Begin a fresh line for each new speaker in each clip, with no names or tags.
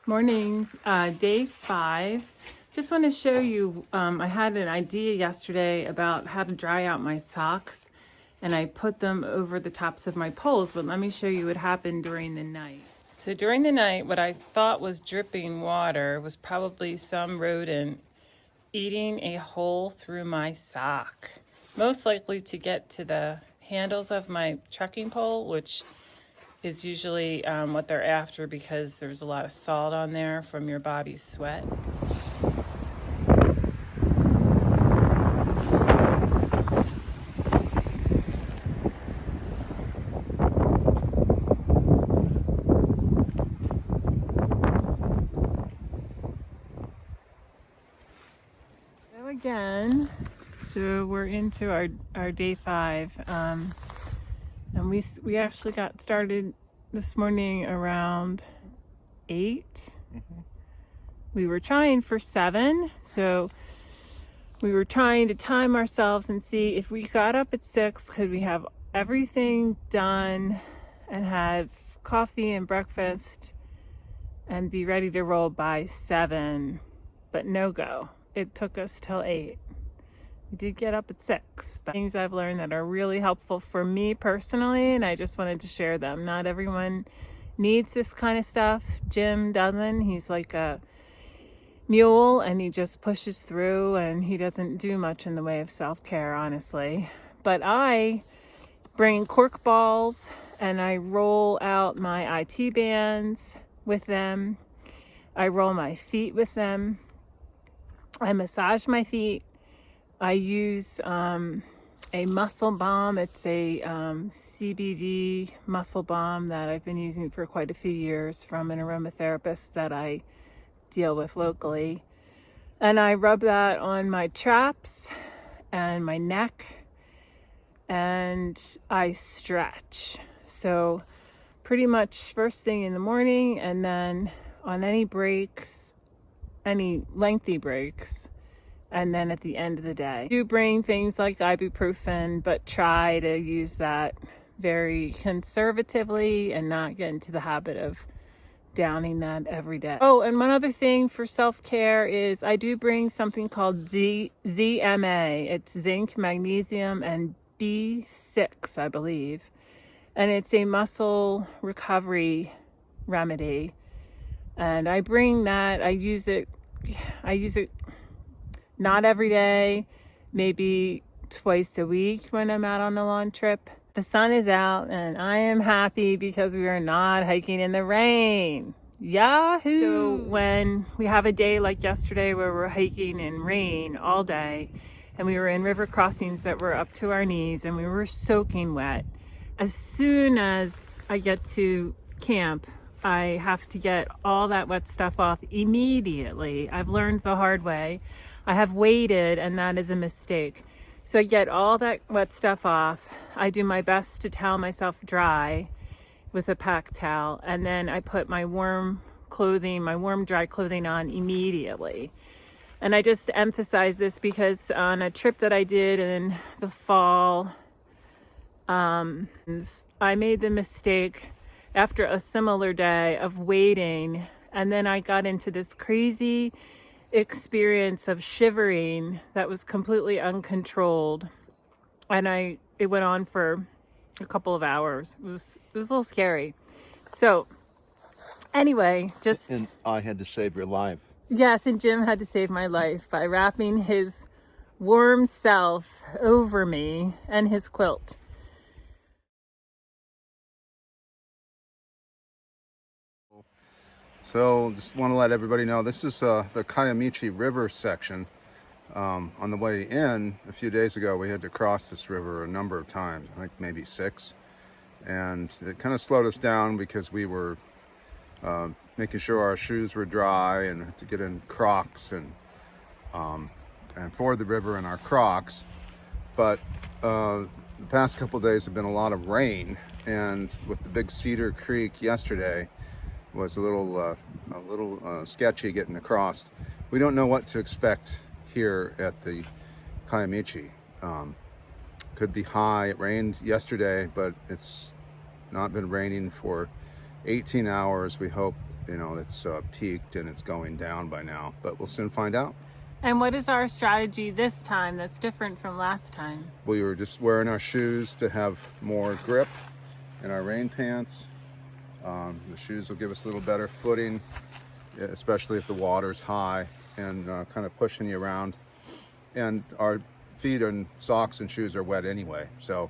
Morning, day 5. Just want to show you, I had an idea yesterday about how to dry out my socks, and I put them over the tops of my poles, but let me show you what happened during the night. So during the night, what I thought was dripping water was probably some rodent eating a hole through my sock, most likely to get to the handles of my trekking pole, which is usually what they're after because there's a lot of salt on there from your body's sweat. So again, so we're into our day 5, and we actually got started this morning around 8. We were trying for 7, so we were trying to time ourselves and see if we got up at 6, could we have everything done and have coffee and breakfast and be ready to roll by 7, but no go. It took us till 8. We did get up at 6, but things I've learned that are really helpful for me personally, and I just wanted to share them. Not everyone needs this kind of stuff. Jim doesn't. He's like a mule and he just pushes through and he doesn't do much in the way of self-care, honestly. But I bring cork balls and I roll out my IT bands with them. I roll my feet with them. I massage my feet. I use a muscle balm. It's a CBD muscle balm that I've been using for quite a few years from an aromatherapist that I deal with locally. And I rub that on my traps and my neck, and I stretch. So pretty much first thing in the morning, and then on any breaks, any lengthy breaks, and then at the end of the day. I do bring things like ibuprofen, but try to use that very conservatively and not get into the habit of downing that every day. Oh, and one other thing for self-care is I do bring something called ZMA. It's zinc, magnesium, and B6, I believe. And it's a muscle recovery remedy. And I bring that, I use it not every day, maybe twice a week when I'm out on a long trip. The sun is out and I am happy because we are not hiking in the rain. Yahoo! So when we have a day like yesterday where we're hiking in rain all day and we were in river crossings that were up to our knees and we were soaking wet, as soon as I get to camp, I have to get all that wet stuff off immediately. I've learned the hard way. I have waited, and that is a mistake. So I get all that wet stuff off. I do my best to towel myself dry with a pack towel, and then I put my warm clothing, my warm dry clothing on immediately. And I just emphasize this because on a trip that I did in the fall, I made the mistake after a similar day of waiting, and then I got into this crazy experience of shivering that was completely uncontrolled, and it went on for a couple of hours. It was a little scary. So anyway,
And I had to save your life.
Yes, and Jim had to save my life by wrapping his warm self over me and his quilt.
So just want to let everybody know this is the Kiamichi River section. On the way in a few days ago, we had to cross this river a number of times, I think maybe 6. And it kind of slowed us down because we were making sure our shoes were dry and had to get in Crocs and ford the river in our Crocs. But the past couple of days have been a lot of rain, and with the big Cedar Creek yesterday was a little sketchy getting across. We don't know what to expect here at the Kiamichi. Could be high. It rained yesterday, but it's not been raining for 18 hours. We hope you know, it's peaked and it's going down by now, but we'll soon find out.
And what is our strategy this time that's different from last time?
We were just wearing our shoes to have more grip in our rain pants. The shoes will give us a little better footing, especially if the water's high and kind of pushing you around. And our feet and socks and shoes are wet anyway, so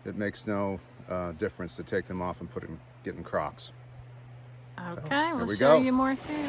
it makes no difference to take them off and get in Crocs.
Okay,
So,
we'll
we
show
go.
you more soon.